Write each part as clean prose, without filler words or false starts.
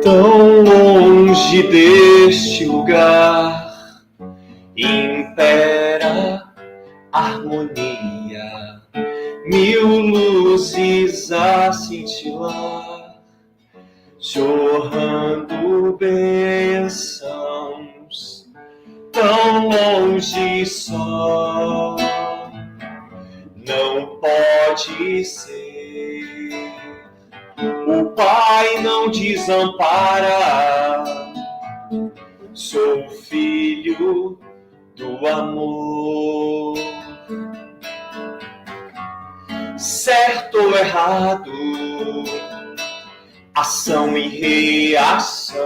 Tão longe deste lugar impera harmonia, mil luzes a cintilar, jorrando bênçãos, tão longe só, não pode ser. O Pai não desampara, sou filho do amor. Certo ou errado, ação e reação,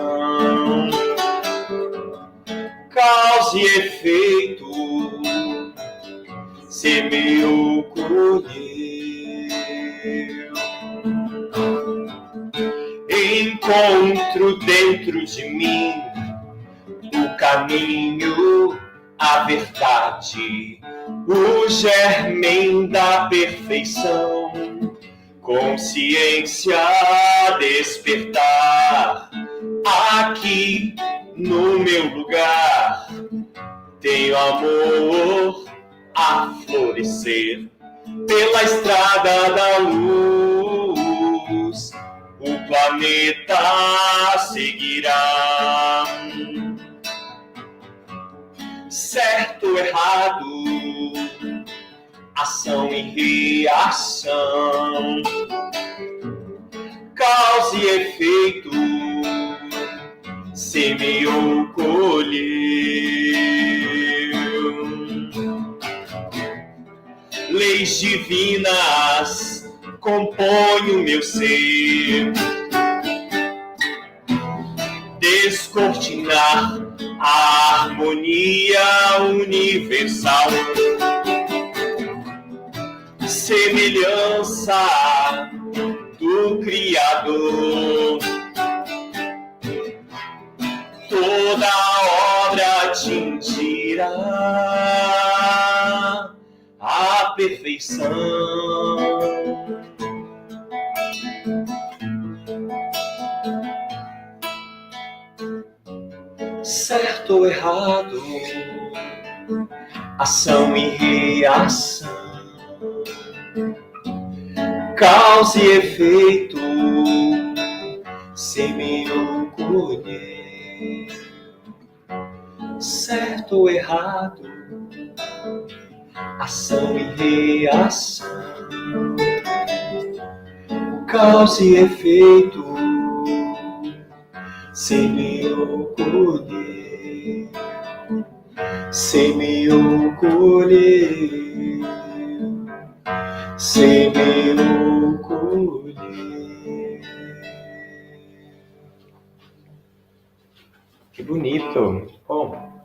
causa e efeito, semeou, colheu. Encontro dentro de mim o caminho, a verdade, o germen da perfeição, consciência despertar. Aqui no meu lugar tenho amor a florescer pela estrada da luz. O planeta seguirá. Certo ou errado, ação e reação, causa e efeito, semeou, colheu. Leis divinas compõem o meu ser, descortinar a harmonia universal, semelhança do Criador. Toda obra atingirá a perfeição. Certo ou errado, ação e reação, causa e efeito, semeou, colheu. Certo ou errado, ação e reação, causa e efeito, semeou, colheu. Semeou, colheu. Semeou, colheu. Que bonito. Bom.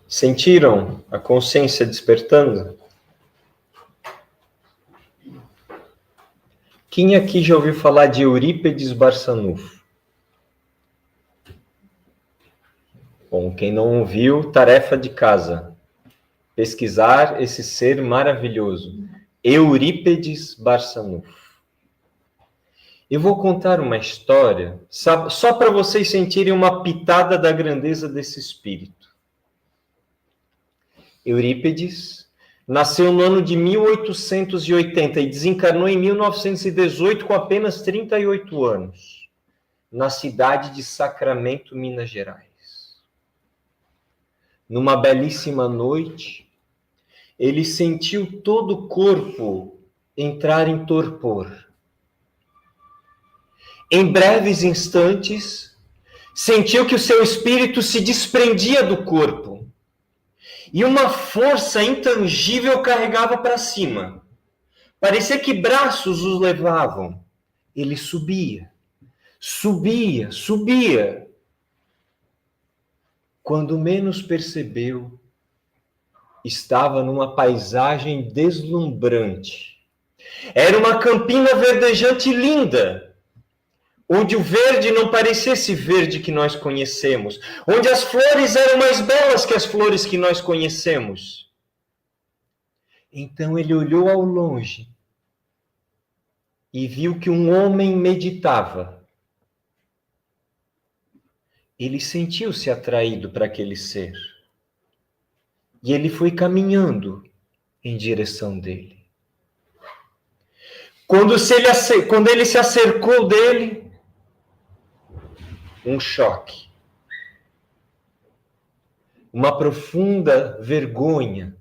Sentiram a consciência despertando? Quem aqui já ouviu falar de Eurípides Barçanufo? Bom, quem não ouviu, tarefa de casa. Pesquisar esse ser maravilhoso. Eurípides Barçanufo. Eu vou contar uma história, só para vocês sentirem uma pitada da grandeza desse espírito. Eurípides nasceu no ano de 1880 e desencarnou em 1918 com apenas 38 anos, na cidade de Sacramento, Minas Gerais. Numa belíssima noite, ele sentiu todo o corpo entrar em torpor. Em breves instantes, sentiu que o seu espírito se desprendia do corpo e uma força intangível o carregava para cima. Parecia que braços os levavam. Ele subia, subia, subia. Quando menos percebeu, estava numa paisagem deslumbrante. Era uma campina verdejante linda, onde o verde não parecia esse verde que nós conhecemos, onde as flores eram mais belas que as flores que nós conhecemos. Então ele olhou ao longe e viu que um homem meditava. Ele sentiu-se atraído para aquele ser. E ele foi caminhando em direção dele. Quando ele se acercou dele, um choque. Uma profunda vergonha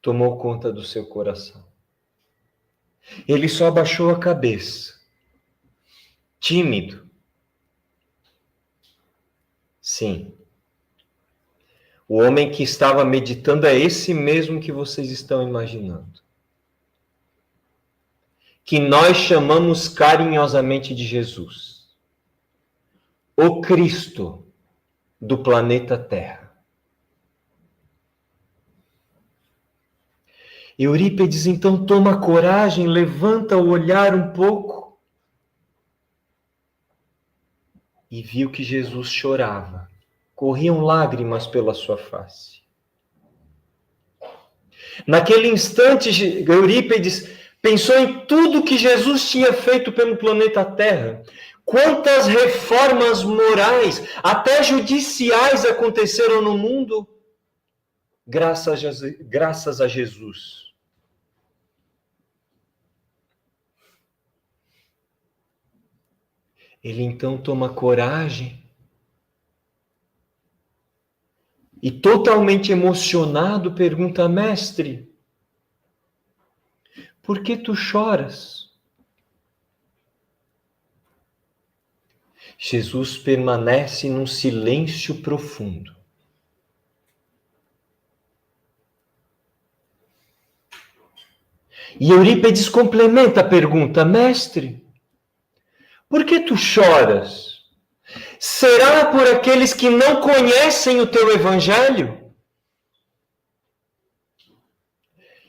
tomou conta do seu coração. Ele só abaixou a cabeça, tímido. Sim. O homem que estava meditando é esse mesmo que vocês estão imaginando. Que nós chamamos carinhosamente de Jesus. O Cristo do planeta Terra. Eurípides então toma coragem, levanta o olhar um pouco e viu que Jesus chorava. Corriam lágrimas pela sua face. Naquele instante, Eurípides pensou em tudo que Jesus tinha feito pelo planeta Terra. Quantas reformas morais, até judiciais, aconteceram no mundo graças a Jesus. Ele então toma coragem e, totalmente emocionado, pergunta: mestre, por que tu choras? Jesus permanece num silêncio profundo. E Eurípides complementa a pergunta: mestre, por que tu choras? Será por aqueles que não conhecem o teu evangelho?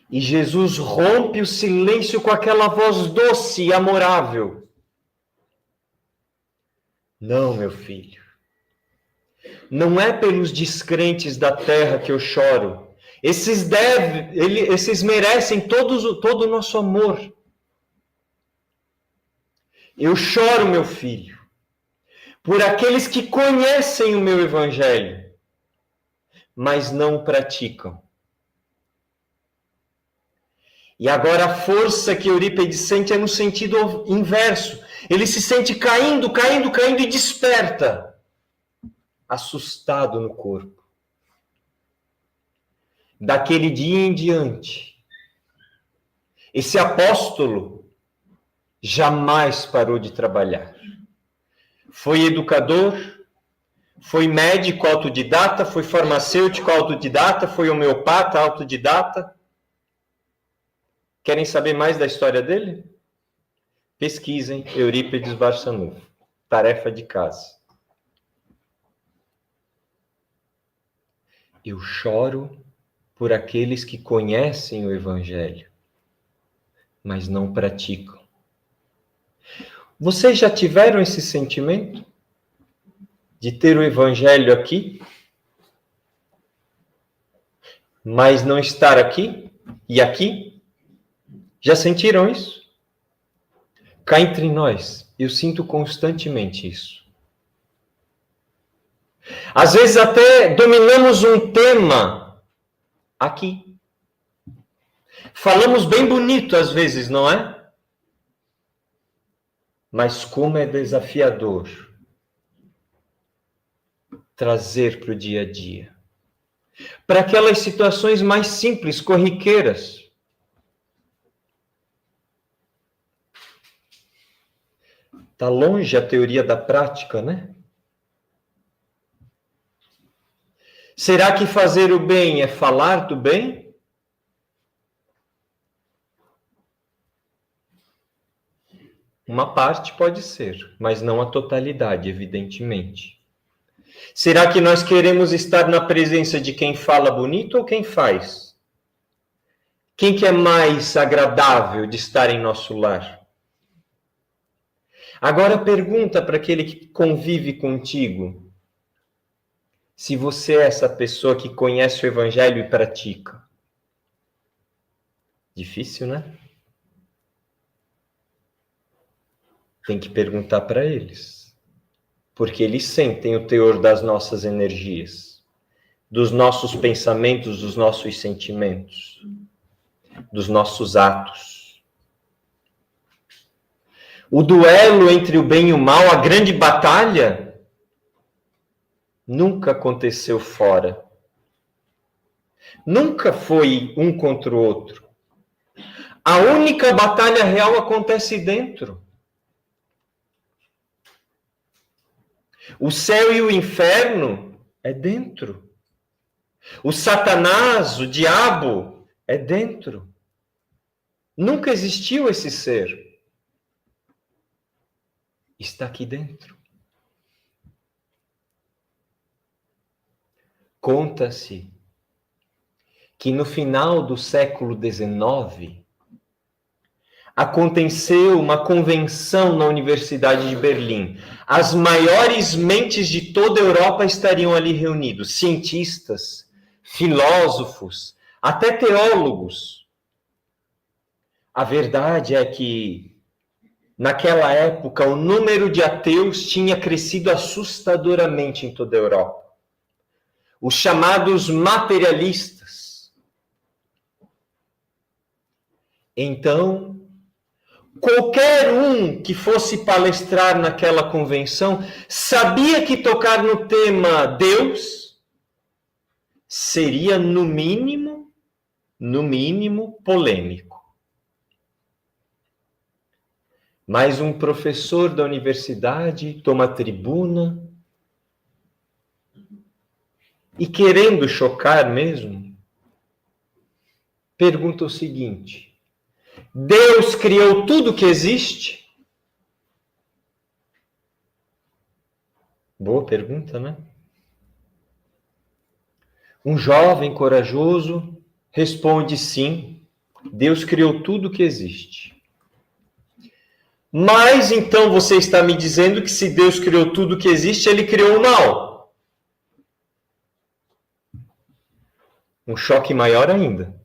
E Jesus rompe o silêncio com aquela voz doce e amorável. Não, meu filho. Não é pelos descrentes da terra que eu choro. Esses merecem todo o nosso amor. Eu choro, meu filho, por aqueles que conhecem o meu evangelho, mas não o praticam. E agora a força que Eurípides sente é no sentido inverso. Ele se sente caindo e desperta, assustado no corpo. Daquele dia em diante, esse apóstolo jamais parou de trabalhar. Foi educador, foi médico autodidata, foi farmacêutico autodidata, foi homeopata autodidata. Querem saber mais da história dele? Pesquisem Eurípides Barçanufo. Tarefa de casa. Eu choro por aqueles que conhecem o evangelho, mas não praticam. Vocês já tiveram esse sentimento de ter o evangelho aqui, mas não estar aqui e aqui? Já sentiram isso? Cá entre nós, eu sinto constantemente isso. Às vezes até dominamos um tema aqui. Falamos bem bonito às vezes, não é? Mas como é desafiador trazer para o dia a dia. Para aquelas situações mais simples, corriqueiras. Está longe a teoria da prática, né? Será que fazer o bem é falar do bem? Uma parte pode ser, mas não a totalidade, evidentemente. Será que nós queremos estar na presença de quem fala bonito ou quem faz? Quem que é mais agradável de estar em nosso lar? Agora pergunta para aquele que convive contigo, se você é essa pessoa que conhece o evangelho e pratica. Difícil, né? Tem que perguntar para eles, porque eles sentem o teor das nossas energias, dos nossos pensamentos, dos nossos sentimentos, dos nossos atos. O duelo entre o bem e o mal, a grande batalha, nunca aconteceu fora. Nunca foi um contra o outro. A única batalha real acontece dentro. O céu e o inferno é dentro. O Satanás, o diabo, é dentro. Nunca existiu esse ser. Está aqui dentro. Conta-se que no final do século XIX aconteceu uma convenção na Universidade de Berlim. As maiores mentes de toda a Europa estariam ali reunidos, cientistas, filósofos, até teólogos. A verdade é que, naquela época, o número de ateus tinha crescido assustadoramente em toda a Europa. Os chamados materialistas. Então, qualquer um que fosse palestrar naquela convenção sabia que tocar no tema Deus seria, no mínimo, polêmico. Mas um professor da universidade toma a tribuna e, querendo chocar mesmo, pergunta o seguinte: Deus criou tudo que existe? Boa pergunta, né? Um jovem corajoso responde sim, Deus criou tudo que existe. Mas então você está me dizendo que se Deus criou tudo que existe, ele criou o mal. Um choque maior ainda.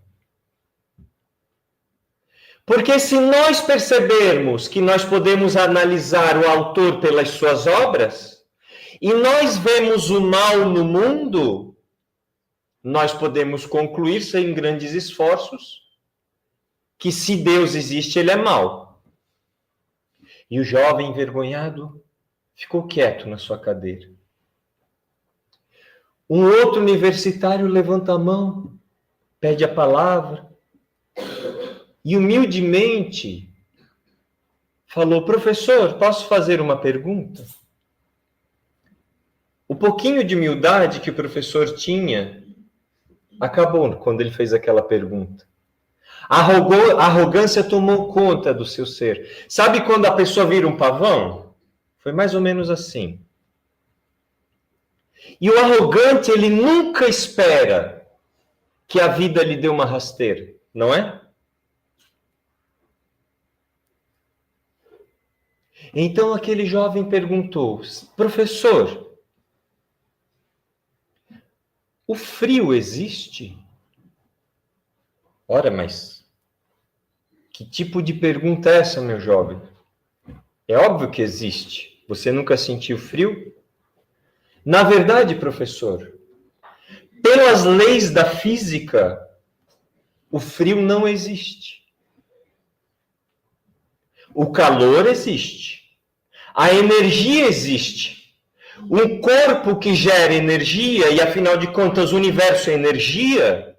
Porque se nós percebermos que nós podemos analisar o autor pelas suas obras, e nós vemos o mal no mundo, nós podemos concluir, sem grandes esforços, que se Deus existe, ele é mau. E o jovem envergonhado ficou quieto na sua cadeira. Um outro universitário levanta a mão, pede a palavra, e humildemente falou: professor, posso fazer uma pergunta? O pouquinho de humildade que o professor tinha acabou quando ele fez aquela pergunta. A arrogância tomou conta do seu ser. Sabe quando a pessoa vira um pavão? Foi mais ou menos assim. E o arrogante, ele nunca espera que a vida lhe dê uma rasteira, não é? Então aquele jovem perguntou: professor, o frio existe? Ora, mas que tipo de pergunta é essa, meu jovem? É óbvio que existe. Você nunca sentiu frio? Na verdade, professor, pelas leis da física, o frio não existe. O calor existe. A energia existe. Um corpo que gera energia, e afinal de contas o universo é energia,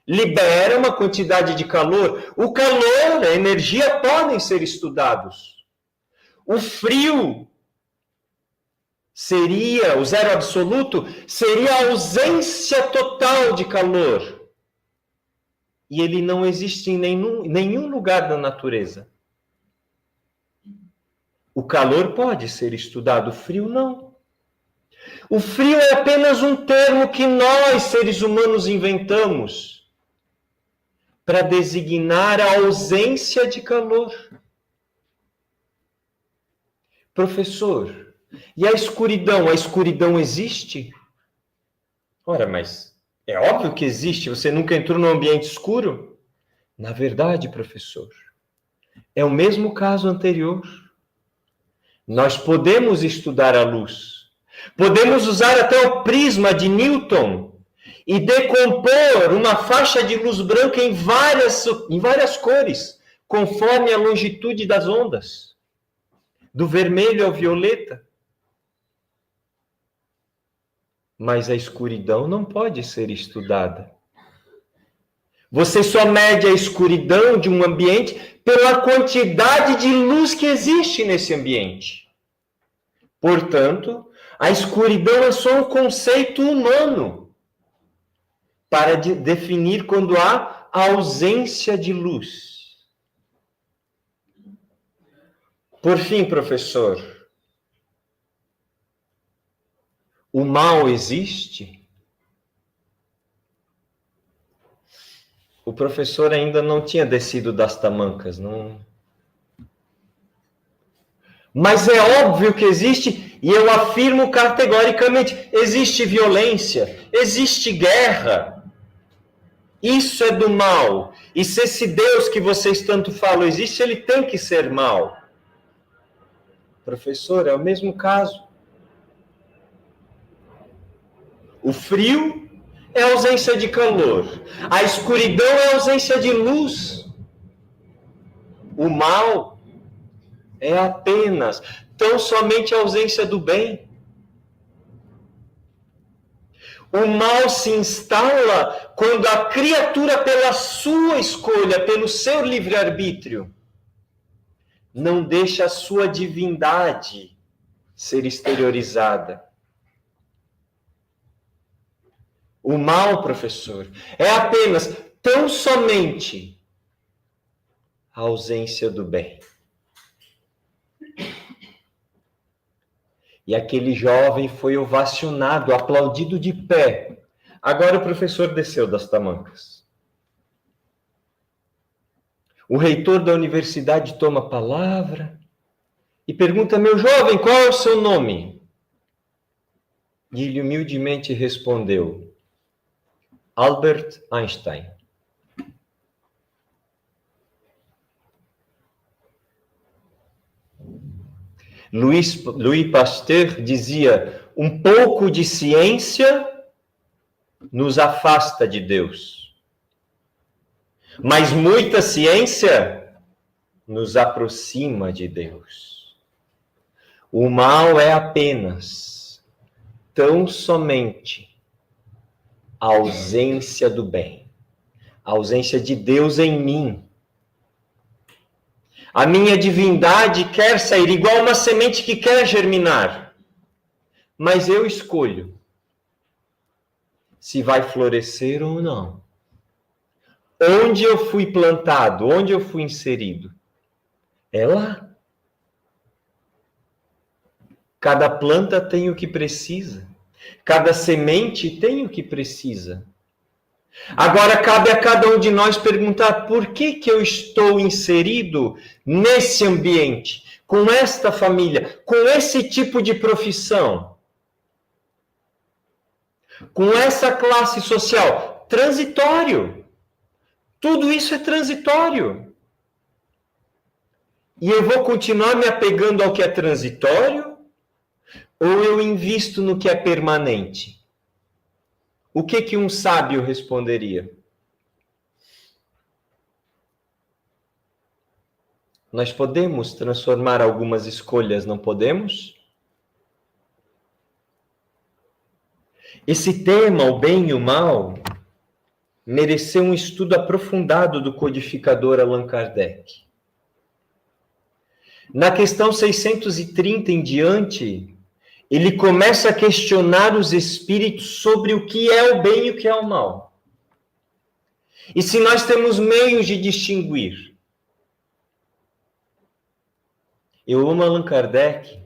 libera uma quantidade de calor. O calor, a energia podem ser estudados. O frio seria, o zero absoluto, seria a ausência total de calor. E ele não existe em nenhum lugar da natureza. O calor pode ser estudado, o frio não. O frio é apenas um termo que nós, seres humanos, inventamos para designar a ausência de calor. Professor, e a escuridão? A escuridão existe? Ora, mas é óbvio que existe. Você nunca entrou num ambiente escuro? Na verdade, professor, é o mesmo caso anterior. Nós podemos estudar a luz. Podemos usar até o prisma de Newton e decompor uma faixa de luz branca em várias cores, conforme a longitude das ondas, do vermelho ao violeta. Mas a escuridão não pode ser estudada. Você só mede a escuridão de um ambiente pela quantidade de luz que existe nesse ambiente. Portanto, a escuridão é só um conceito humano para definir quando há ausência de luz. Por fim, professor, o mal existe? O professor ainda não tinha descido das tamancas, não. Mas é óbvio que existe, e eu afirmo categoricamente, existe violência, existe guerra. Isso é do mal. E se esse Deus que vocês tanto falam existe, ele tem que ser mal. Professor, é o mesmo caso. O frio é a ausência de calor. A escuridão é a ausência de luz. O mal é apenas, tão somente a ausência do bem. O mal se instala quando a criatura, pela sua escolha, pelo seu livre-arbítrio, não deixa a sua divindade ser exteriorizada. O mal, professor, é apenas, tão somente, a ausência do bem. E aquele jovem foi ovacionado, aplaudido de pé. Agora o professor desceu das tamancas. O reitor da universidade toma a palavra e pergunta: meu jovem, qual é o seu nome? E ele humildemente respondeu: Albert Einstein. Louis Pasteur dizia: um pouco de ciência nos afasta de Deus, mas muita ciência nos aproxima de Deus. O mal é apenas, tão somente, a ausência do bem, a ausência de Deus em mim. A minha divindade quer sair igual uma semente que quer germinar, mas eu escolho se vai florescer ou não. Onde eu fui plantado, onde eu fui inserido, é lá. Cada planta tem o que precisa, cada semente tem o que precisa. Agora cabe a cada um de nós perguntar: por que eu estou inserido nesse ambiente, com esta família, com esse tipo de profissão, com essa classe social? Transitório. Tudo isso é transitório. E eu vou continuar me apegando ao que é transitório? Ou eu invisto no que é permanente? O que um sábio responderia? Nós podemos transformar algumas escolhas, não podemos? Esse tema, o bem e o mal, mereceu um estudo aprofundado do codificador Allan Kardec. Na questão 630 em diante, ele começa a questionar os espíritos sobre o que é o bem e o que é o mal. E se nós temos meios de distinguir. Eu amo Allan Kardec,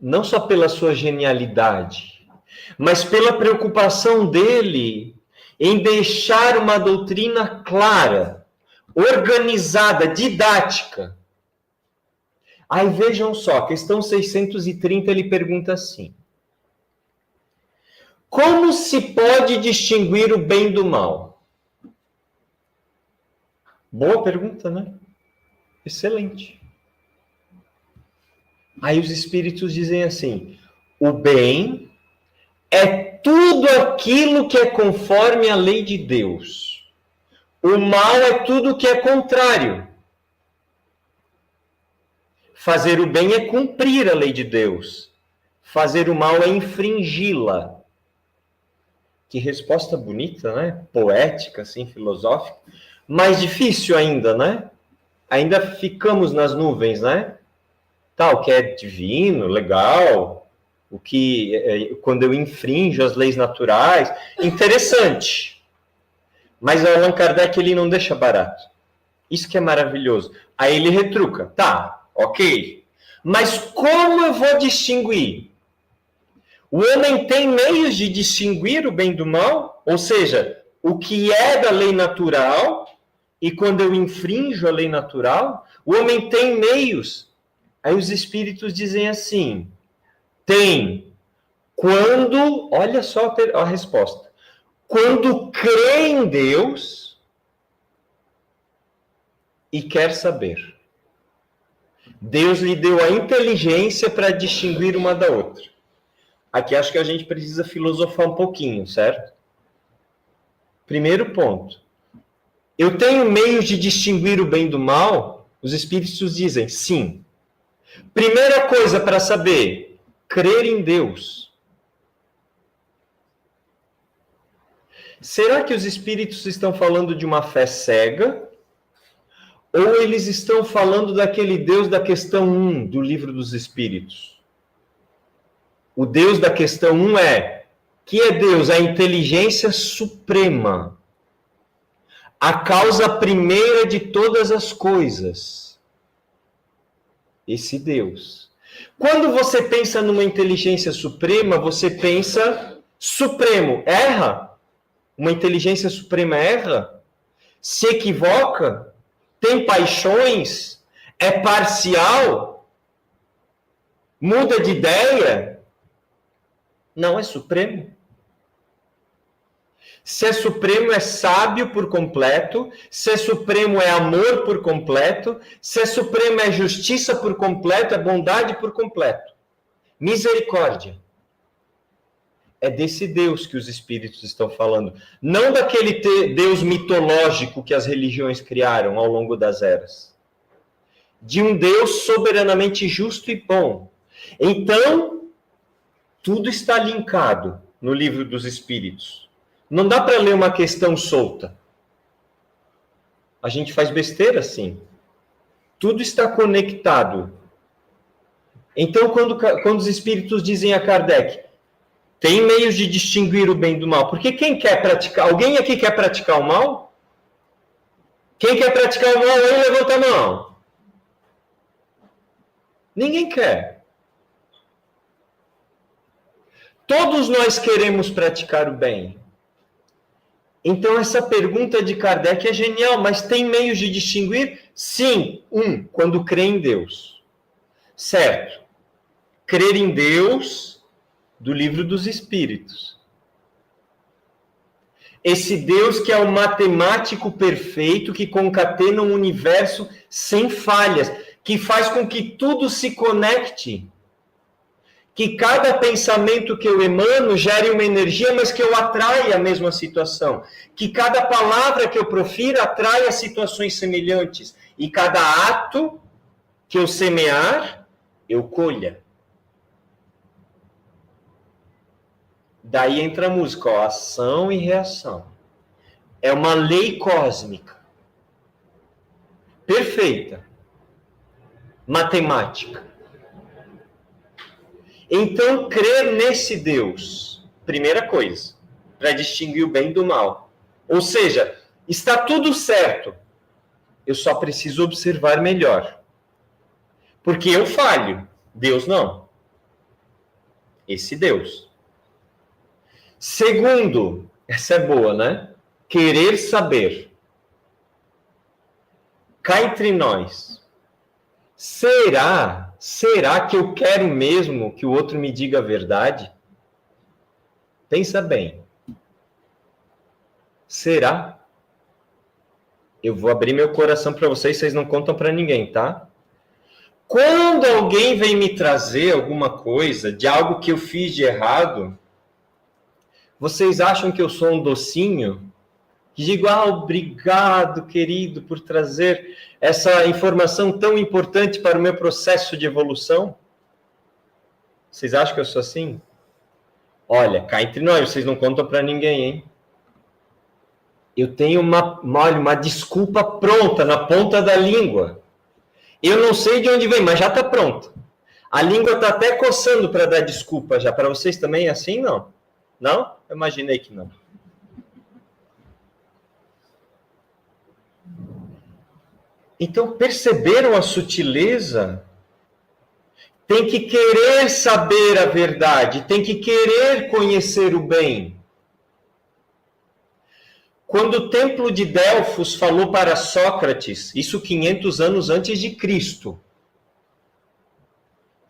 não só pela sua genialidade, mas pela preocupação dele em deixar uma doutrina clara, organizada, didática. Aí vejam só, questão 630, ele pergunta assim: como se pode distinguir o bem do mal? Boa pergunta, né? Excelente. Aí os espíritos dizem assim: o bem é tudo aquilo que é conforme a lei de Deus. O mal é tudo que é contrário. Fazer o bem é cumprir a lei de Deus. Fazer o mal é infringi-la. Que resposta bonita, né? Poética, assim, filosófica. Mais difícil ainda, né? Ainda ficamos nas nuvens, né? Tal, que é divino, legal. O que, quando eu infrinjo as leis naturais, interessante. Mas o Allan Kardec, ele não deixa barato. Isso que é maravilhoso. Aí ele retruca. Tá, ok. Mas como eu vou distinguir? O homem tem meios de distinguir o bem do mal? Ou seja, o que é da lei natural e quando eu infrinjo a lei natural? O homem tem meios. Aí os espíritos dizem assim: tem. Quando, olha só a resposta. Quando crê em Deus e quer saber. Deus lhe deu a inteligência para distinguir uma da outra. Aqui acho que a gente precisa filosofar um pouquinho, certo? Primeiro ponto. Eu tenho meios de distinguir o bem do mal? Os espíritos dizem sim. Primeira coisa para saber, crer em Deus. Será que os espíritos estão falando de uma fé cega? Ou eles estão falando daquele Deus da questão 1 do Livro dos Espíritos? O Deus da questão 1 que é Deus, a inteligência suprema, a causa primeira de todas as coisas. Esse Deus. Quando você pensa numa inteligência suprema, você pensa supremo. Erra? Uma inteligência suprema erra? Se equivoca? Tem paixões? É parcial? Muda de ideia? Não é supremo. Se é supremo, é sábio por completo. Se é supremo, é amor por completo. Se é supremo, é justiça por completo, é bondade por completo. Misericórdia. É desse Deus que os espíritos estão falando. Não daquele Deus mitológico que as religiões criaram ao longo das eras. De um Deus soberanamente justo e bom. Então, tudo está linkado no Livro dos Espíritos. Não dá para ler uma questão solta. A gente faz besteira assim. Tudo está conectado. Então, quando os espíritos dizem a Kardec, tem meios de distinguir o bem do mal. Porque quem quer praticar? Alguém aqui quer praticar o mal? Quem quer praticar o mal, aí levanta a mão. Ninguém quer. Todos nós queremos praticar o bem. Então, essa pergunta de Kardec é genial, mas tem meios de distinguir? Sim. Quando crê em Deus. Certo. Crer em Deus, do Livro dos Espíritos. Esse Deus que é o matemático perfeito, que concatena um universo sem falhas, que faz com que tudo se conecte. Que cada pensamento que eu emano gere uma energia, mas que eu atraia a mesma situação. Que cada palavra que eu profiro atraia situações semelhantes. E cada ato que eu semear, eu colha. Daí entra a música, ó, ação e reação. É uma lei cósmica. Perfeita. Matemática. Então, crer nesse Deus, primeira coisa, para distinguir o bem do mal. Ou seja, está tudo certo. Eu só preciso observar melhor. Porque eu falho, Deus não. Esse Deus. Segundo, essa é boa, né? Querer saber. Cá entre nós. Será que eu quero mesmo que o outro me diga a verdade? Pensa bem. Será? Eu vou abrir meu coração para vocês não contam para ninguém, tá? Quando alguém vem me trazer alguma coisa de algo que eu fiz de errado, vocês acham que eu sou um docinho? Que digo, obrigado, querido, por trazer essa informação tão importante para o meu processo de evolução? Vocês acham que eu sou assim? Olha, cá entre nós, vocês não contam para ninguém, hein? Eu tenho uma desculpa pronta na ponta da língua. Eu não sei de onde vem, mas já está pronta. A língua está até coçando para dar desculpa já. Para vocês também é assim, não? Não? Eu imaginei que não. Então, perceberam a sutileza? Tem que querer saber a verdade, tem que querer conhecer o bem. Quando o templo de Delfos falou para Sócrates, isso 500 anos antes de Cristo,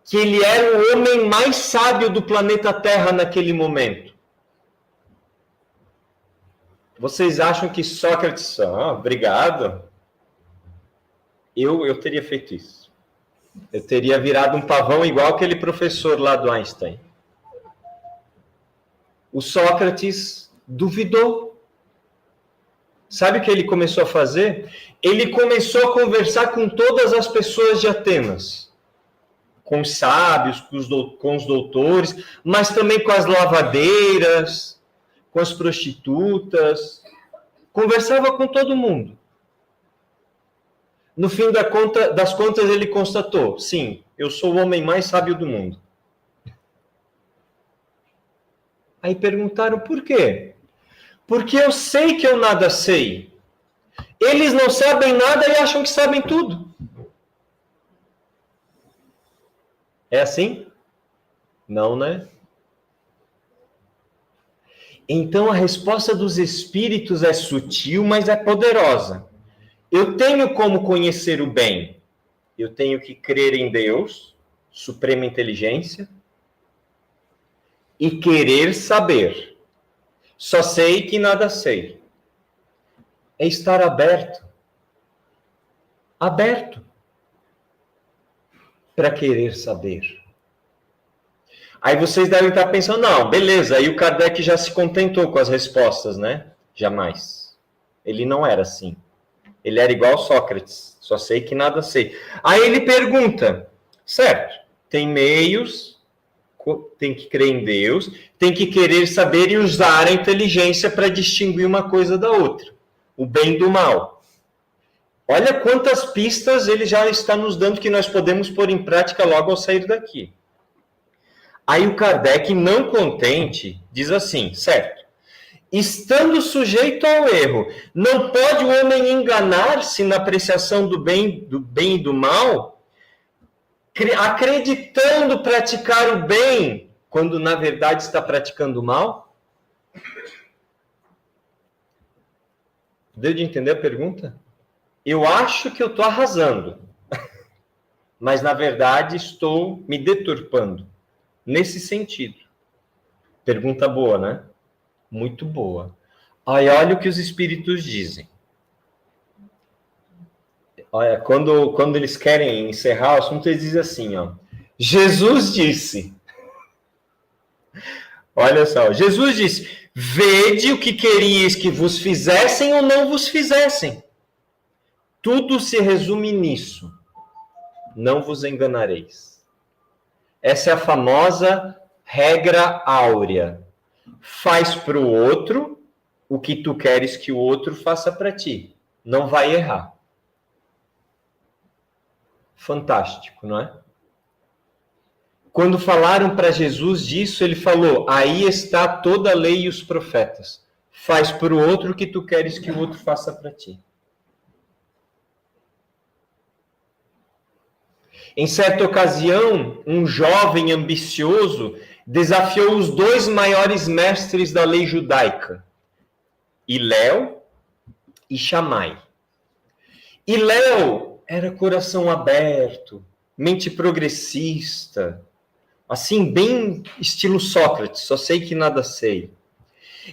que ele era o homem mais sábio do planeta Terra naquele momento. Vocês acham que Sócrates, obrigado, eu teria feito isso. Eu teria virado um pavão igual aquele professor lá do Einstein. O Sócrates duvidou. Sabe o que ele começou a fazer? Ele começou a conversar com todas as pessoas de Atenas. Com os sábios, com os doutores, mas também com as lavadeiras, com as prostitutas. Conversava com todo mundo. No fim das contas, ele constatou, sim, eu sou o homem mais sábio do mundo. Aí perguntaram, por quê? Porque eu sei que eu nada sei. Eles não sabem nada e acham que sabem tudo. É assim? Não, né? Então, a resposta dos espíritos é sutil, mas é poderosa. Eu tenho como conhecer o bem. Eu tenho que crer em Deus, suprema inteligência, e querer saber. Só sei que nada sei. É estar aberto. Aberto. Para querer saber. Aí vocês devem estar pensando, não, beleza, aí o Kardec já se contentou com as respostas, né? Jamais. Ele não era assim. Ele era igual Sócrates, só sei que nada sei. Aí ele pergunta, certo, tem meios, tem que crer em Deus, tem que querer saber e usar a inteligência para distinguir uma coisa da outra, o bem do mal. Olha quantas pistas ele já está nos dando que nós podemos pôr em prática logo ao sair daqui. Aí o Kardec, não contente, diz assim, certo, estando sujeito ao erro, não pode o homem enganar-se na apreciação do bem e do mal, acreditando praticar o bem, quando na verdade está praticando o mal? Deu de entender a pergunta? Eu acho que eu estou arrasando, mas na verdade estou me deturpando, nesse sentido. Pergunta boa, né? Muito boa. Aí olha o que os espíritos dizem. Olha, quando eles querem encerrar o assunto, eles dizem assim, ó. Jesus disse. Olha só, Jesus disse, vede o que queríeis que vos fizessem ou não vos fizessem. Tudo se resume nisso. Não vos enganareis. Essa é a famosa regra áurea. Faz para o outro o que tu queres que o outro faça para ti. Não vai errar. Fantástico, não é? Quando falaram para Jesus disso, ele falou, aí está toda a lei e os profetas. Faz para o outro o que tu queres que o outro faça para ti. Em certa ocasião, um jovem ambicioso desafiou os dois maiores mestres da lei judaica, Hilel e Shammai. Hilel era coração aberto, mente progressista, assim, bem estilo Sócrates, só sei que nada sei.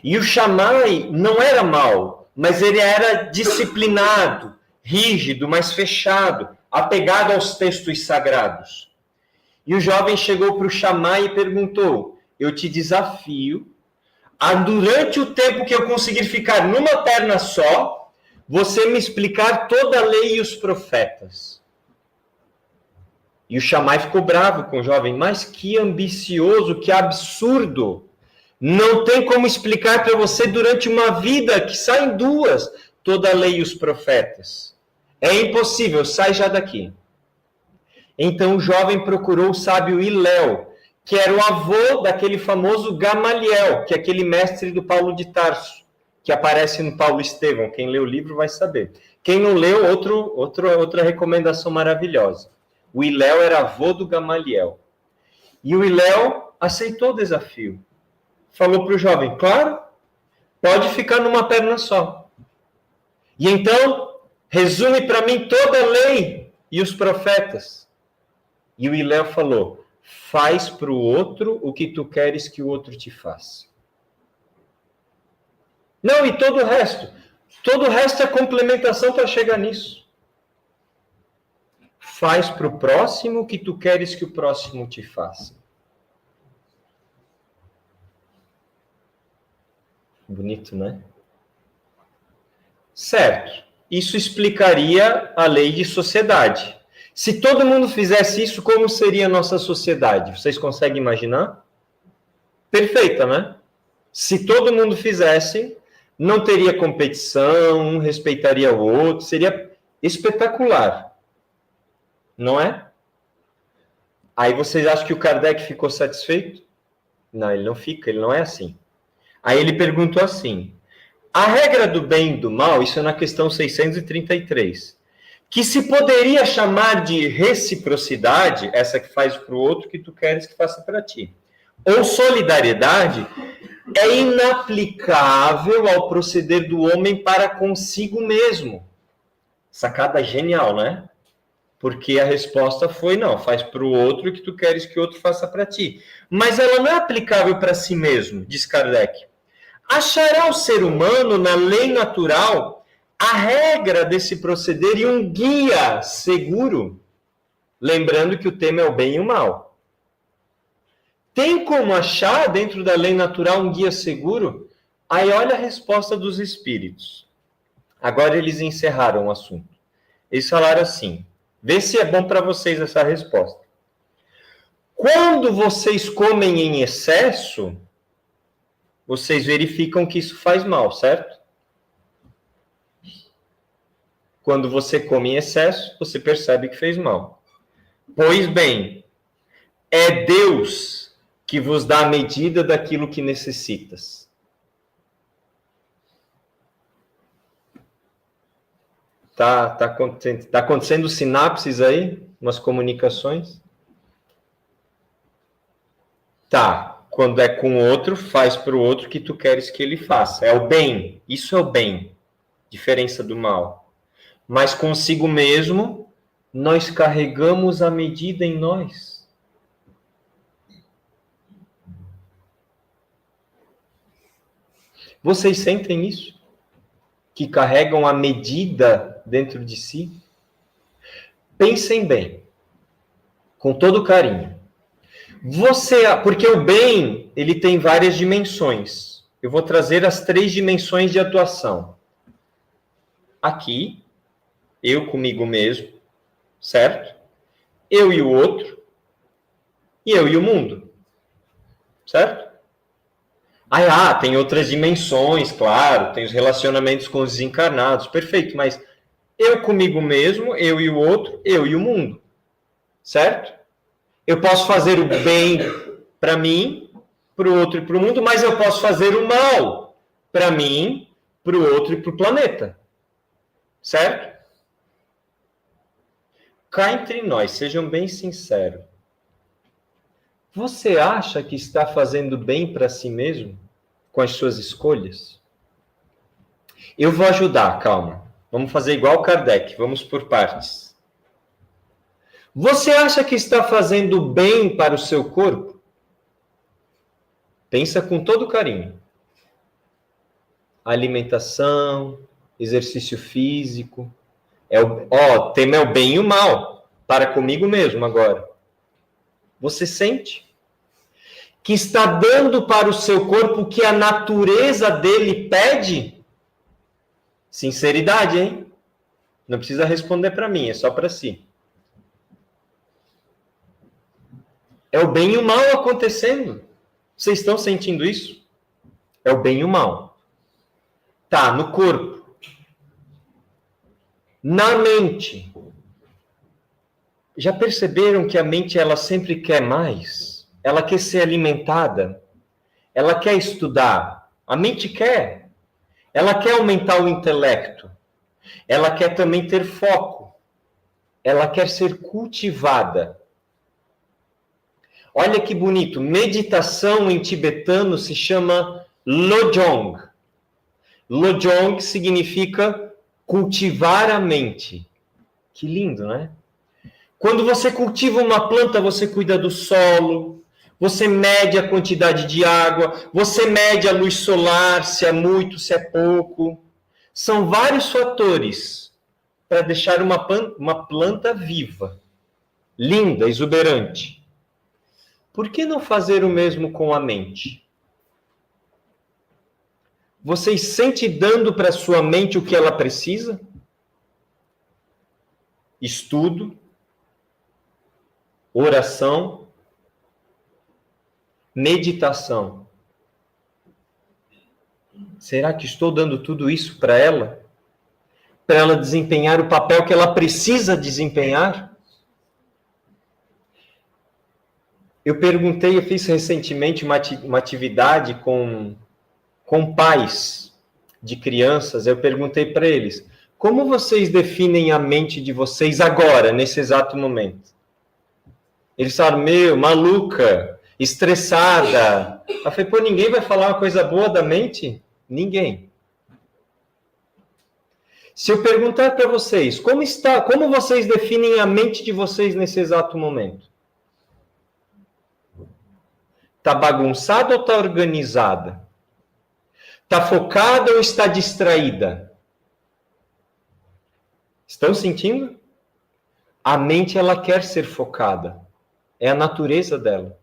E o Shammai não era mau, mas ele era disciplinado, rígido, mais fechado, apegado aos textos sagrados. E o jovem chegou para o Shammai e perguntou: eu te desafio a, durante o tempo que eu conseguir ficar numa perna só, você me explicar toda a lei e os profetas. E o Shammai ficou bravo com o jovem: mas que ambicioso, que absurdo! Não tem como explicar para você durante uma vida que saem duas toda a lei e os profetas. É impossível, sai já daqui. Então o jovem procurou o sábio Hilel, que era o avô daquele famoso Gamaliel, que é aquele mestre do Paulo de Tarso, que aparece no Paulo Estevão. Quem lê o livro vai saber. Quem não leu, outra recomendação maravilhosa. O Hilel era avô do Gamaliel. E o Hilel aceitou o desafio. Falou para o jovem: claro, pode ficar numa perna só. E então, resume para mim toda a lei e os profetas. E o Hilel falou: faz para o outro o que tu queres que o outro te faça. Não, e todo o resto? Todo o resto é complementação para chegar nisso. Faz para o próximo o que tu queres que o próximo te faça. Bonito, né? Certo. Isso explicaria a lei de sociedade. Se todo mundo fizesse isso, como seria a nossa sociedade? Vocês conseguem imaginar? Perfeita, né? Se todo mundo fizesse, não teria competição, um respeitaria o outro, seria espetacular. Não é? Aí vocês acham que o Kardec ficou satisfeito? Não, ele não fica, ele não é assim. Aí ele perguntou assim: a regra do bem e do mal, isso é na questão 633, que se poderia chamar de reciprocidade, essa que faz para o outro que tu queres que faça para ti, ou solidariedade, é inaplicável ao proceder do homem para consigo mesmo. Sacada genial, né? Porque a resposta foi: não, faz para o outro o que tu queres que o outro faça para ti. Mas ela não é aplicável para si mesmo, diz Kardec. Achará o ser humano na lei natural a regra desse proceder e um guia seguro? Lembrando que o tema é o bem e o mal. Tem como achar dentro da lei natural um guia seguro? Aí olha a resposta dos espíritos. Agora eles encerraram o assunto. Eles falaram assim: vê se é bom para vocês essa resposta. Quando vocês comem em excesso, vocês verificam que isso faz mal, certo? Quando você come em excesso, você percebe que fez mal. Pois bem, é Deus que vos dá a medida daquilo que necessitas. Tá acontecendo sinapses aí, umas comunicações? Tá. Quando é com o outro, faz para o outro o que tu queres que ele faça. É o bem. Isso é o bem. Diferença do mal. Mas consigo mesmo, nós carregamos a medida em nós. Vocês sentem isso? Que carregam a medida dentro de si? Pensem bem. Com todo carinho. Porque o bem, ele tem várias dimensões. Eu vou trazer as 3 dimensões de atuação. Aqui, eu comigo mesmo, certo? Eu e o outro, e eu e o mundo, certo? Tem outras dimensões, claro, tem os relacionamentos com os desencarnados, perfeito, mas eu comigo mesmo, eu e o outro, eu e o mundo, certo? Eu posso fazer o bem para mim, para o outro e para o mundo, mas eu posso fazer o mal para mim, para o outro e para o planeta. Certo? Cá entre nós, sejam bem sinceros. Você acha que está fazendo bem para si mesmo com as suas escolhas? Eu vou ajudar, calma. Vamos fazer igual Kardec, vamos por partes. Você acha que está fazendo bem para o seu corpo? Pensa com todo carinho. Alimentação, exercício físico. O tema é o bem e o mal. para comigo mesmo agora. Você sente que está dando para o seu corpo o que a natureza dele pede? Sinceridade, hein? Não precisa responder para mim, é só para si. É o bem e o mal acontecendo. Vocês estão sentindo isso? É o bem e o mal. Tá, no corpo. Na mente. Já perceberam que a mente, ela sempre quer mais? Ela quer ser alimentada. Ela quer estudar. A mente quer. Ela quer aumentar o intelecto. Ela quer também ter foco. Ela quer ser cultivada. Olha que bonito. Meditação em tibetano se chama Lojong. Lojong significa cultivar a mente. Que lindo, né? Quando você cultiva uma planta, você cuida do solo, você mede a quantidade de água, você mede a luz solar, se é muito, se é pouco. São vários fatores para deixar uma planta viva, linda, exuberante. Por que não fazer o mesmo com a mente? Você sente dando para sua mente o que ela precisa? Estudo, oração, meditação. Será que estou dando tudo isso para ela? Para ela desempenhar o papel que ela precisa desempenhar? Eu fiz recentemente uma atividade com pais de crianças. Eu perguntei para eles, como vocês definem a mente de vocês agora, nesse exato momento? Eles falaram, maluca, estressada. Eu falei, ninguém vai falar uma coisa boa da mente? Ninguém. Se eu perguntar para vocês, como vocês definem a mente de vocês nesse exato momento? Está bagunçada ou está organizada? Está focada ou está distraída? Estão sentindo? A mente, ela quer ser focada. É a natureza dela.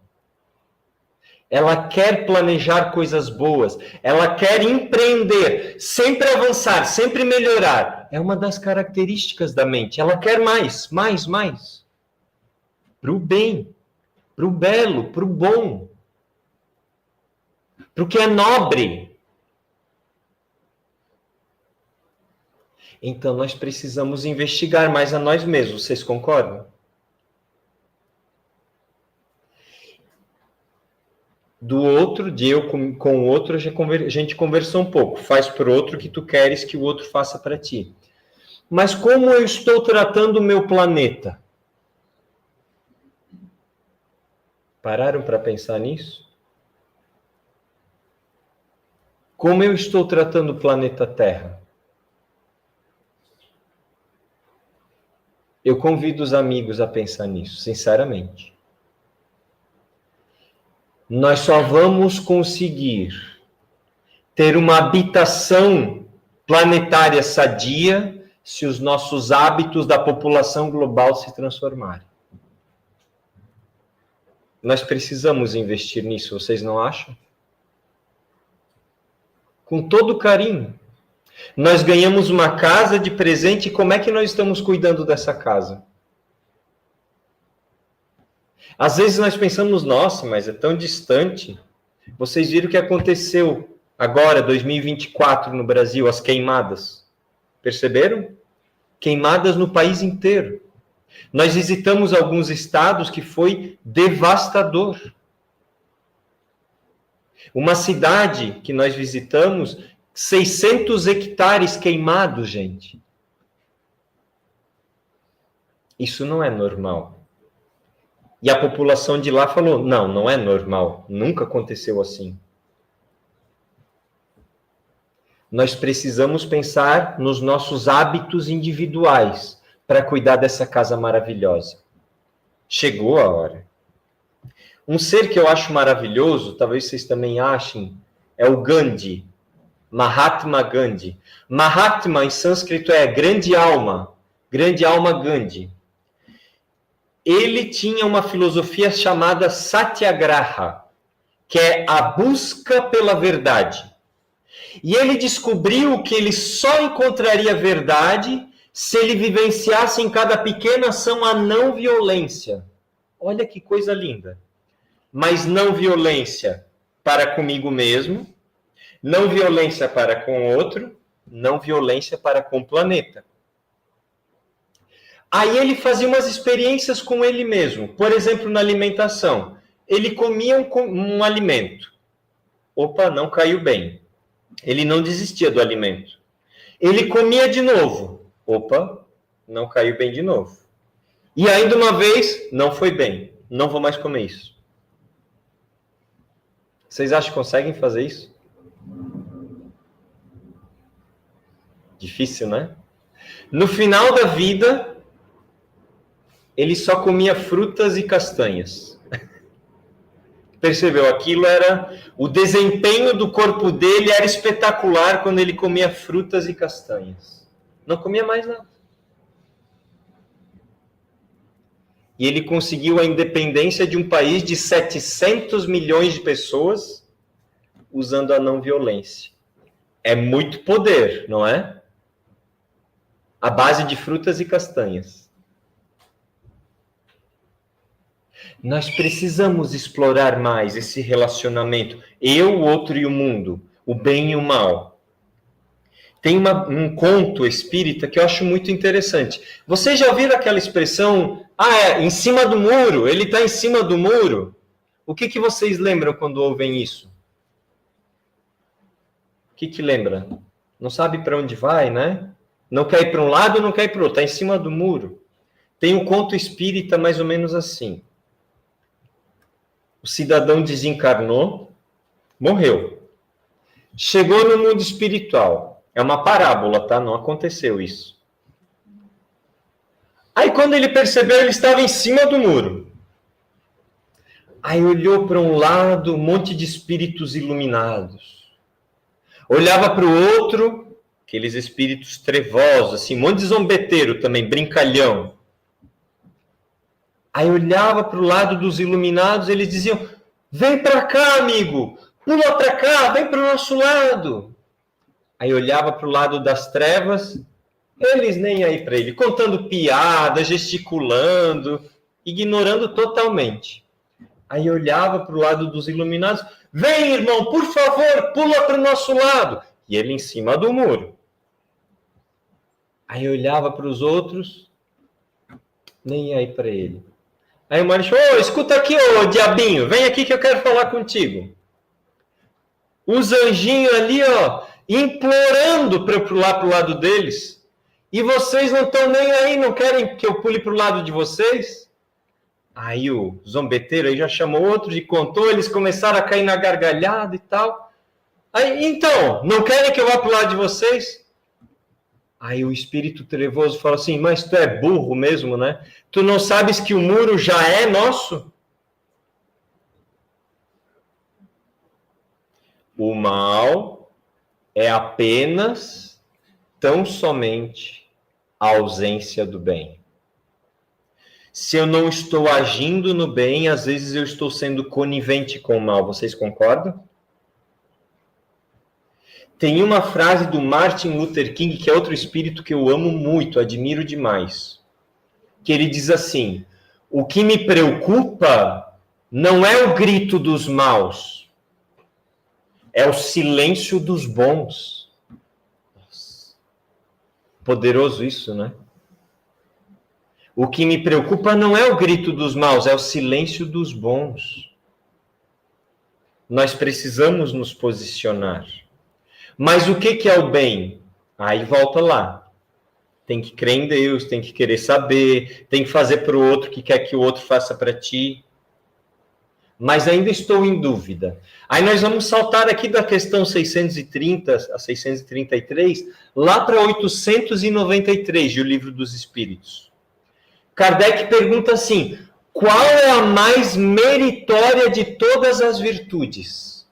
Ela quer planejar coisas boas. Ela quer empreender, sempre avançar, sempre melhorar. É uma das características da mente. Ela quer mais. Para o bem, para o belo, para o bom. Para o que é nobre. Então, nós precisamos investigar mais a nós mesmos. Vocês concordam? Do outro, de eu com o outro, a gente conversou um pouco. Faz para o outro o que tu queres que o outro faça para ti. Mas como eu estou tratando o meu planeta? Pararam para pensar nisso? Como eu estou tratando o planeta Terra? Eu convido os amigos a pensar nisso, sinceramente. Nós só vamos conseguir ter uma habitação planetária sadia se os nossos hábitos da população global se transformarem. Nós precisamos investir nisso, vocês não acham? Com todo carinho. Nós ganhamos uma casa de presente e como é que nós estamos cuidando dessa casa? Às vezes nós pensamos, nossa, mas é tão distante. Vocês viram o que aconteceu agora, 2024, no Brasil, as queimadas. Perceberam? Queimadas no país inteiro. Nós visitamos alguns estados que foi devastador. Uma cidade que nós visitamos, 600 hectares queimados, gente. Isso não é normal. E a população de lá falou, não é normal. Nunca aconteceu assim. Nós precisamos pensar nos nossos hábitos individuais para cuidar dessa casa maravilhosa. Chegou a hora. Um ser que eu acho maravilhoso, talvez vocês também achem, é o Gandhi. Mahatma Gandhi. Mahatma, em sânscrito, é grande alma Gandhi. ele tinha uma filosofia chamada Satyagraha, que é a busca pela verdade. E ele descobriu que ele só encontraria verdade se ele vivenciasse em cada pequena ação a não violência. Olha que coisa linda. Mas não violência para comigo mesmo, não violência para com outro, não violência para com o planeta. Aí ele fazia umas experiências com ele mesmo. Por exemplo, na alimentação. Ele comia um alimento. Opa, não caiu bem. Ele não desistia do alimento. Ele comia de novo. Opa, não caiu bem de novo. E ainda uma vez, não foi bem. Não vou mais comer isso. Vocês acham que conseguem fazer isso? Difícil, né? No final da vida, ele só comia frutas e castanhas. Percebeu? Aquilo era... O desempenho do corpo dele era espetacular quando ele comia frutas e castanhas. Não comia mais nada. E ele conseguiu a independência de um país de 700 milhões de pessoas usando a não violência. É muito poder, não é? À base de frutas e castanhas. Nós precisamos explorar mais esse relacionamento. Eu, o outro e o mundo. O bem e o mal. Tem um conto espírita que eu acho muito interessante. Vocês já ouviram aquela expressão, em cima do muro, ele está em cima do muro? O que vocês lembram quando ouvem isso? O que lembra? Não sabe para onde vai, né? Não quer ir para um lado, não quer ir para o outro, está em cima do muro. Tem um conto espírita mais ou menos assim. O cidadão desencarnou, morreu. Chegou no mundo espiritual. É uma parábola, tá? Não aconteceu isso. Aí quando ele percebeu, ele estava em cima do muro. Aí olhou para um lado, um monte de espíritos iluminados. Olhava para o outro, aqueles espíritos trevosos, assim, um monte de zombeteiro também, brincalhão. Aí olhava para o lado dos iluminados, eles diziam, vem para cá, amigo, pula para cá, vem para o nosso lado. Aí olhava para o lado das trevas, eles nem aí para ele, contando piada, gesticulando, ignorando totalmente. Aí olhava para o lado dos iluminados, vem, irmão, por favor, pula para o nosso lado. E ele em cima do muro. Aí olhava para os outros, nem aí para ele. Aí o marido falou, escuta aqui, ô diabinho, vem aqui que eu quero falar contigo. Os anjinhos ali, implorando para eu pular para o lado deles. E vocês não estão nem aí, não querem que eu pule para o lado de vocês? Aí o zombeteiro aí já chamou outros e contou, eles começaram a cair na gargalhada e tal. Aí, então, não querem que eu vá para o lado de vocês? Aí o espírito trevoso fala assim, mas tu é burro mesmo, né? Tu não sabes que o muro já é nosso? O mal é apenas, tão somente, a ausência do bem. Se eu não estou agindo no bem, às vezes eu estou sendo conivente com o mal. Vocês concordam? Tem uma frase do Martin Luther King, que é outro espírito que eu amo muito, admiro demais. Que ele diz assim, o que me preocupa não é o grito dos maus, é o silêncio dos bons. Nossa. Poderoso isso, né? O que me preocupa não é o grito dos maus, é o silêncio dos bons. Nós precisamos nos posicionar. Mas o que é o bem? Aí volta lá. Tem que crer em Deus, tem que querer saber, tem que fazer para o outro que quer que o outro faça para ti. Mas ainda estou em dúvida. Aí nós vamos saltar aqui da questão 630 a 633, lá para 893 do Livro dos Espíritos. Kardec pergunta assim, qual é a mais meritória de todas as virtudes?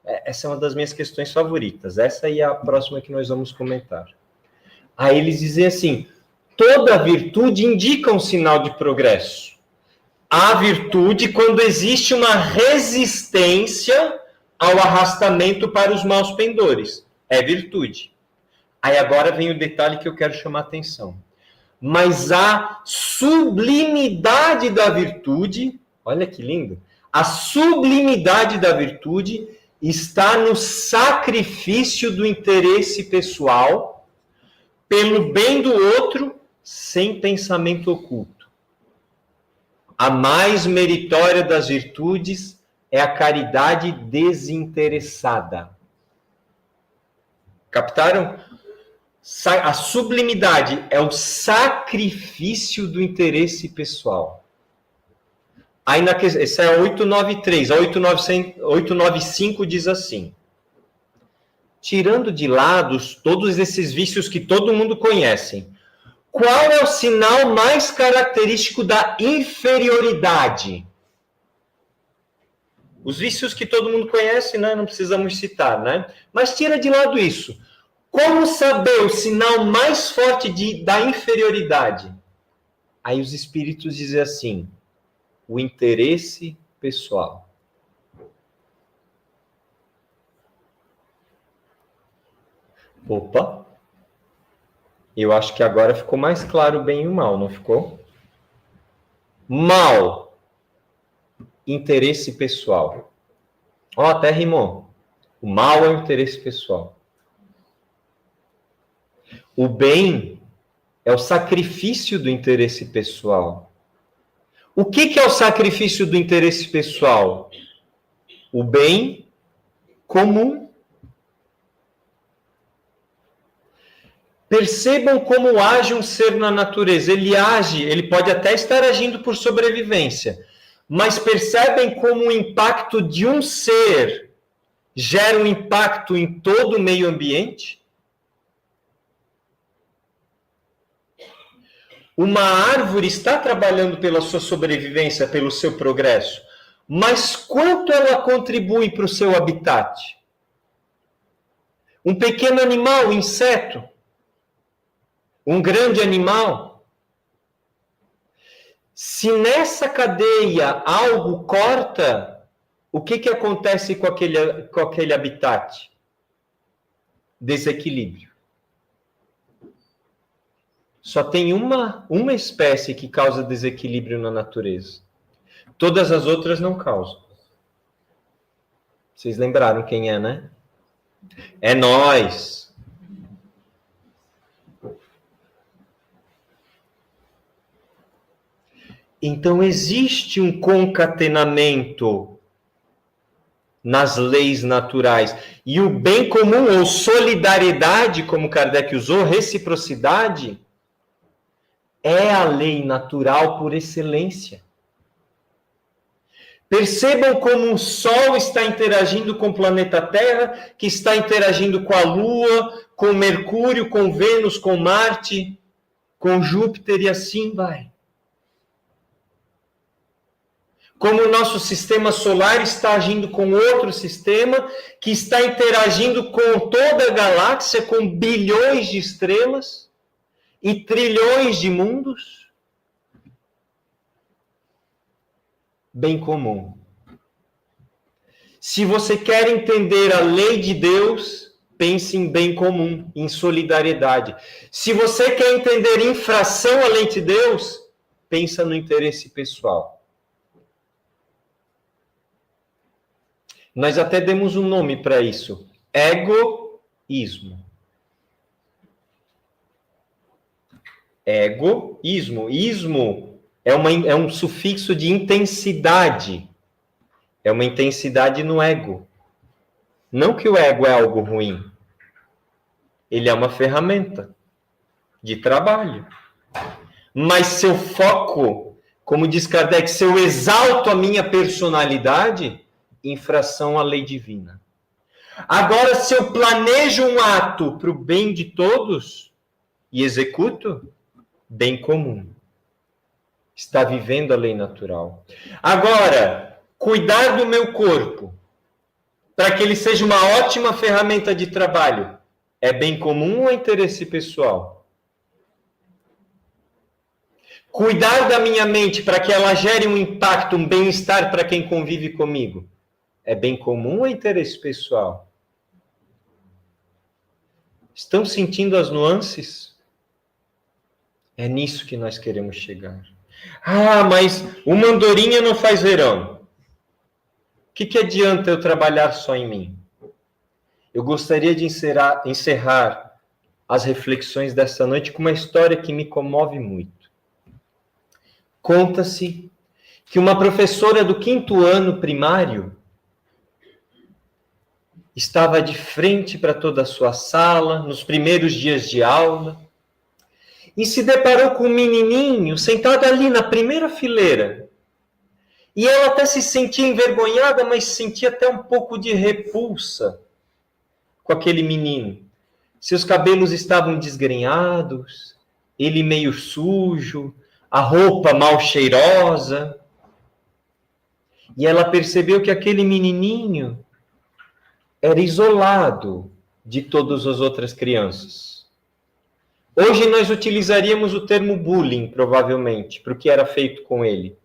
Essa é uma das minhas questões favoritas. Essa e a próxima que nós vamos comentar. Aí eles dizem assim, Toda virtude indica um sinal de progresso. Há virtude quando existe uma resistência ao arrastamento para os maus pendores. É virtude. Aí agora vem o detalhe que eu quero chamar a atenção. Mas a sublimidade da virtude, olha que lindo, a sublimidade da virtude está no sacrifício do interesse pessoal pelo bem do outro sem pensamento oculto. A mais meritória das virtudes é a caridade desinteressada. Captaram? A sublimidade é o sacrifício do interesse pessoal. Aí essa é a 893. A 895 diz assim: tirando de lado todos esses vícios que todo mundo conhece, qual é o sinal mais característico da inferioridade? Os vícios que todo mundo conhece, né? Não precisamos citar, né? Mas tira de lado isso. Como saber o sinal mais forte da inferioridade? Aí os espíritos dizem assim: o interesse pessoal. Opa! Eu acho que agora ficou mais claro o bem e o mal, não ficou? Mal. Interesse pessoal. Ó, até rimou. O mal é o interesse pessoal. O bem é o sacrifício do interesse pessoal. O que é o sacrifício do interesse pessoal? O bem comum. Percebam como age um ser na natureza. Ele pode até estar agindo por sobrevivência, mas percebem como o impacto de um ser gera um impacto em todo o meio ambiente? Uma árvore está trabalhando pela sua sobrevivência, pelo seu progresso, mas quanto ela contribui para o seu habitat? Um pequeno animal, um inseto, um grande animal. Se nessa cadeia algo corta, o que acontece com aquele habitat? Desequilíbrio. Só tem uma espécie que causa desequilíbrio na natureza. Todas as outras não causam. Vocês lembraram quem é, né? É nós. Então existe um concatenamento nas leis naturais. E o bem comum, ou solidariedade, como Kardec usou, reciprocidade, é a lei natural por excelência. Percebam como o Sol está interagindo com o planeta Terra, que está interagindo com a Lua, com Mercúrio, com Vênus, com Marte, com Júpiter e assim vai. Como o nosso sistema solar está agindo com outro sistema, que está interagindo com toda a galáxia, com bilhões de estrelas e trilhões de mundos. Bem comum. Se você quer entender a lei de Deus, pense em bem comum, em solidariedade. Se você quer entender infração à lei de Deus, pensa no interesse pessoal. Nós até demos um nome para isso: egoísmo. Egoísmo. Ismo é um sufixo de intensidade. É uma intensidade no ego. Não que o ego é algo ruim. Ele é uma ferramenta de trabalho. Mas seu foco, como diz Kardec, se eu exalto a minha personalidade, infração à lei divina. Agora, se eu planejo um ato para o bem de todos e executo, bem comum. Está vivendo a lei natural. Agora, cuidar do meu corpo para que ele seja uma ótima ferramenta de trabalho, é bem comum ou é interesse pessoal? Cuidar da minha mente para que ela gere um impacto, um bem-estar para quem convive comigo. É bem comum ou é interesse pessoal? Estão sentindo as nuances? É nisso que nós queremos chegar. Ah, mas uma andorinha não faz verão. O que adianta eu trabalhar só em mim? Eu gostaria de encerrar as reflexões dessa noite com uma história que me comove muito. Conta-se que uma professora do 5º ano primário estava de frente para toda a sua sala, nos primeiros dias de aula, e se deparou com um menininho sentado ali na primeira fileira. E ela até se sentia envergonhada, mas sentia até um pouco de repulsa com aquele menino. Seus cabelos estavam desgrenhados, ele meio sujo, a roupa mal cheirosa. E ela percebeu que aquele menininho era isolado de todas as outras crianças. Hoje nós utilizaríamos o termo bullying, provavelmente, para o que era feito com ele.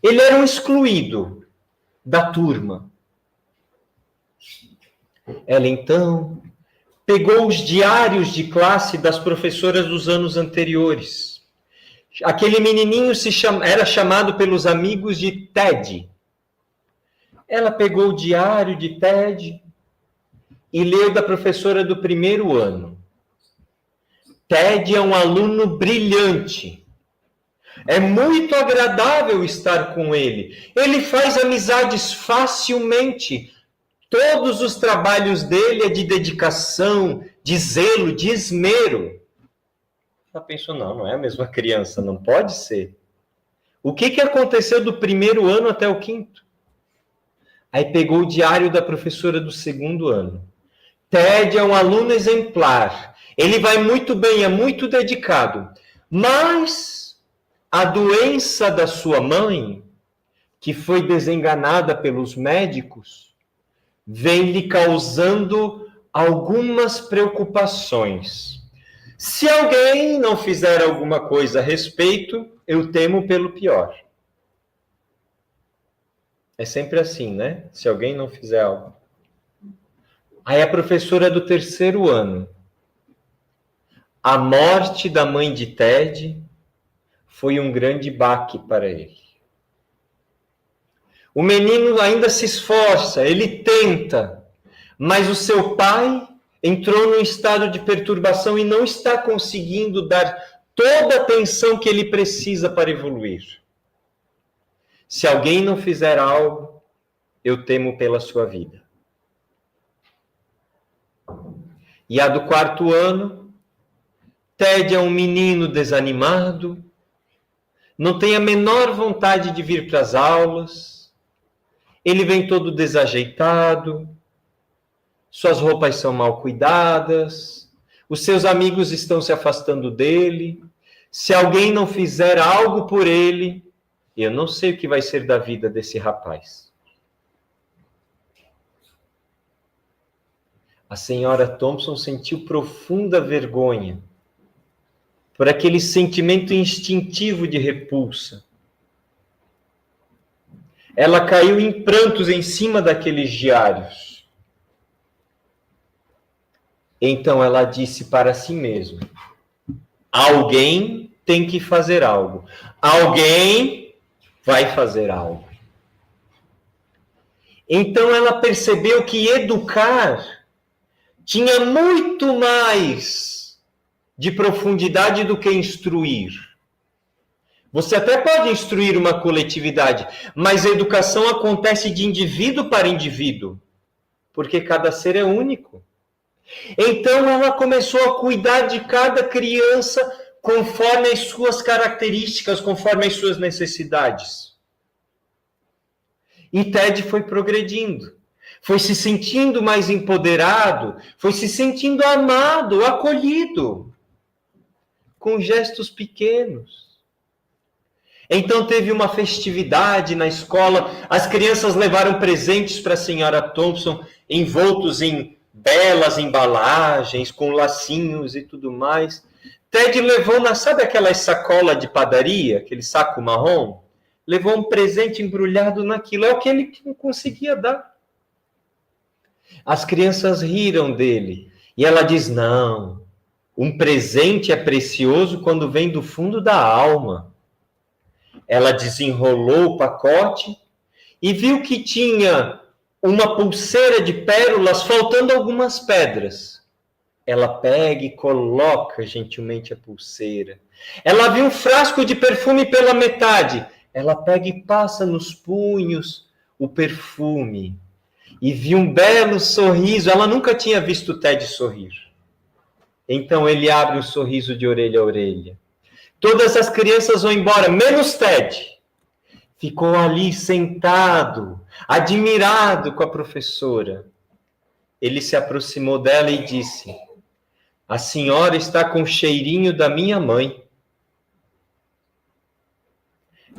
Ele era um excluído da turma. Ela, então, pegou os diários de classe das professoras dos anos anteriores. Aquele menininho era chamado pelos amigos de Ted. Ela pegou o diário de Ted e leu da professora do 1º ano. Ted é um aluno brilhante. É muito agradável estar com ele. Ele faz amizades facilmente. Todos os trabalhos dele é de dedicação, de zelo, de esmero. Ela pensou, não é a mesma criança, não pode ser. O que aconteceu do 1º ano até o 5º? Aí pegou o diário da professora do 2º ano. Ted é um aluno exemplar. Ele vai muito bem, é muito dedicado. Mas a doença da sua mãe, que foi desenganada pelos médicos, vem lhe causando algumas preocupações. Se alguém não fizer alguma coisa a respeito, eu temo pelo pior. É sempre assim, né? Se alguém não fizer algo. Aí a professora do 3º ano. A morte da mãe de Ted foi um grande baque para ele. O menino ainda se esforça, ele tenta, mas o seu pai entrou num estado de perturbação e não está conseguindo dar toda a atenção que ele precisa para evoluir. Se alguém não fizer algo, eu temo pela sua vida. E a do 4º ano, Ted é um menino desanimado, não tem a menor vontade de vir para as aulas, ele vem todo desajeitado, suas roupas são mal cuidadas, os seus amigos estão se afastando dele. Se alguém não fizer algo por ele, eu não sei o que vai ser da vida desse rapaz. A senhora Thompson sentiu profunda vergonha por aquele sentimento instintivo de repulsa. Ela caiu em prantos em cima daqueles diários. Então ela disse para si mesma: alguém tem que fazer algo. Alguém vai fazer algo. Então ela percebeu que educar tinha muito mais de profundidade do que instruir. Você até pode instruir uma coletividade, mas a educação acontece de indivíduo para indivíduo, porque cada ser é único. Então ela começou a cuidar de cada criança conforme as suas características, conforme as suas necessidades. E Ted foi progredindo, foi se sentindo mais empoderado, foi se sentindo amado, acolhido, com gestos pequenos. Então teve uma festividade na escola, as crianças levaram presentes para a senhora Thompson, envoltos em belas embalagens, com lacinhos e tudo mais. Ted levou, sabe aquela sacola de padaria, aquele saco marrom? Levou um presente embrulhado naquilo. É o que ele não conseguia dar. As crianças riram dele. E ela diz, não, um presente é precioso quando vem do fundo da alma. Ela desenrolou o pacote e viu que tinha uma pulseira de pérolas, faltando algumas pedras. Ela pega e coloca gentilmente a pulseira. Ela viu um frasco de perfume pela metade. Ela pega e passa nos punhos o perfume. E viu um belo sorriso. Ela nunca tinha visto o Ted sorrir. Então ele abre um sorriso de orelha a orelha. Todas as crianças vão embora, menos Ted. Ficou ali sentado, admirado com a professora. Ele se aproximou dela e disse, a senhora está com o cheirinho da minha mãe.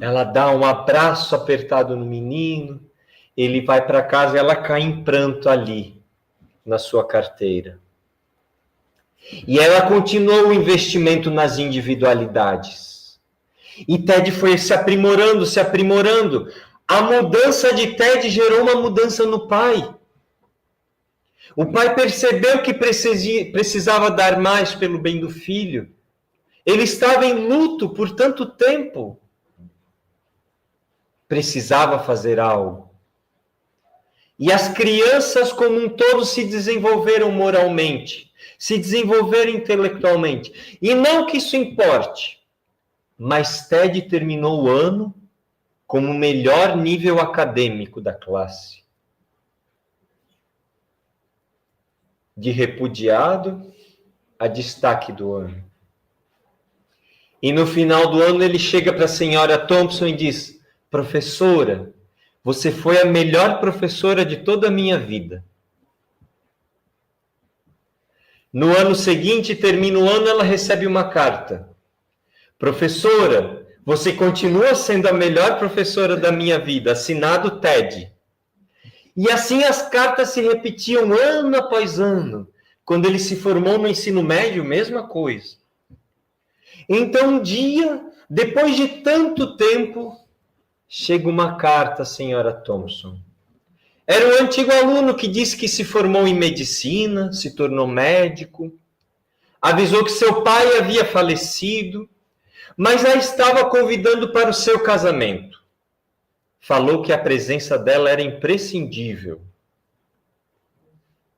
Ela dá um abraço apertado no menino, ele vai para casa e ela cai em pranto ali, na sua carteira. E ela continuou o investimento nas individualidades. E Ted foi se aprimorando, se aprimorando. A mudança de Ted gerou uma mudança no pai. O pai percebeu que precisava dar mais pelo bem do filho. Ele estava em luto por tanto tempo. Precisava fazer algo. E as crianças como um todo se desenvolveram moralmente, se desenvolveram intelectualmente. E não que isso importe, mas Ted terminou o ano como o melhor nível acadêmico da classe. De repudiado a destaque do ano. E no final do ano ele chega para a senhora Thompson e diz, professora, você foi a melhor professora de toda a minha vida. No ano seguinte, termina o ano, ela recebe uma carta. Professora, você continua sendo a melhor professora da minha vida, assinado Ted. E assim as cartas se repetiam ano após ano. Quando ele se formou no ensino médio, mesma coisa. Então um dia, depois de tanto tempo, chega uma carta, senhora Thompson. Era um antigo aluno que disse que se formou em medicina, se tornou médico, avisou que seu pai havia falecido, mas a estava convidando para o seu casamento. Falou que a presença dela era imprescindível.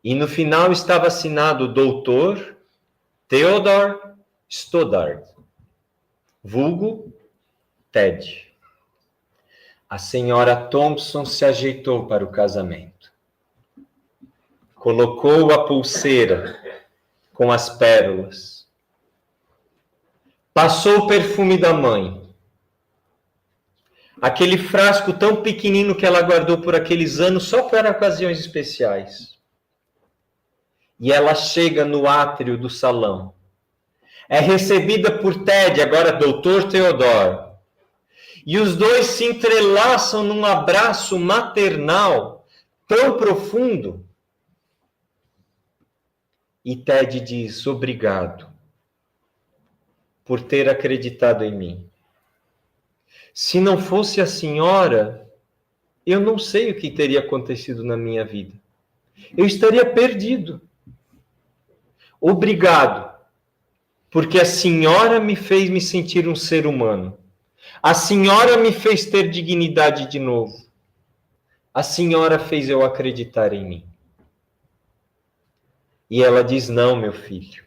E no final estava assinado Dr. Theodore Stoddard, vulgo Ted. A senhora Thompson se ajeitou para o casamento. Colocou a pulseira com as pérolas. Passou o perfume da mãe. Aquele frasco tão pequenino que ela guardou por aqueles anos só para ocasiões especiais. E ela chega no átrio do salão. É recebida por Ted, agora Dr. Theodore. E os dois se entrelaçam num abraço maternal tão profundo. E Ted diz, obrigado por ter acreditado em mim. Se não fosse a senhora, eu não sei o que teria acontecido na minha vida. Eu estaria perdido. Obrigado, porque a senhora me fez me sentir um ser humano. A senhora me fez ter dignidade de novo. A senhora fez eu acreditar em mim. E ela diz, não, meu filho.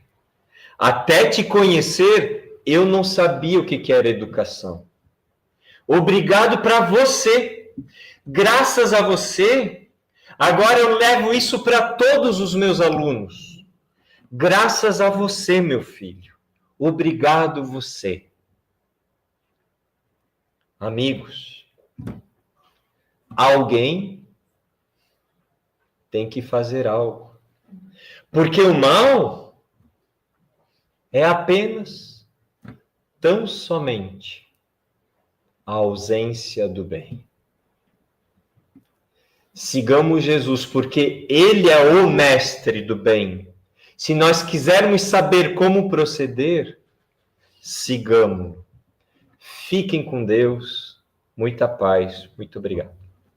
Até te conhecer, eu não sabia o que era educação. Obrigado para você. Graças a você, agora eu levo isso para todos os meus alunos. Graças a você, meu filho. Obrigado você. Amigos, alguém tem que fazer algo. Porque o mal é apenas, tão somente, a ausência do bem. Sigamos Jesus, porque Ele é o mestre do bem. Se nós quisermos saber como proceder, sigamos. Fiquem com Deus. Muita paz. Muito obrigado.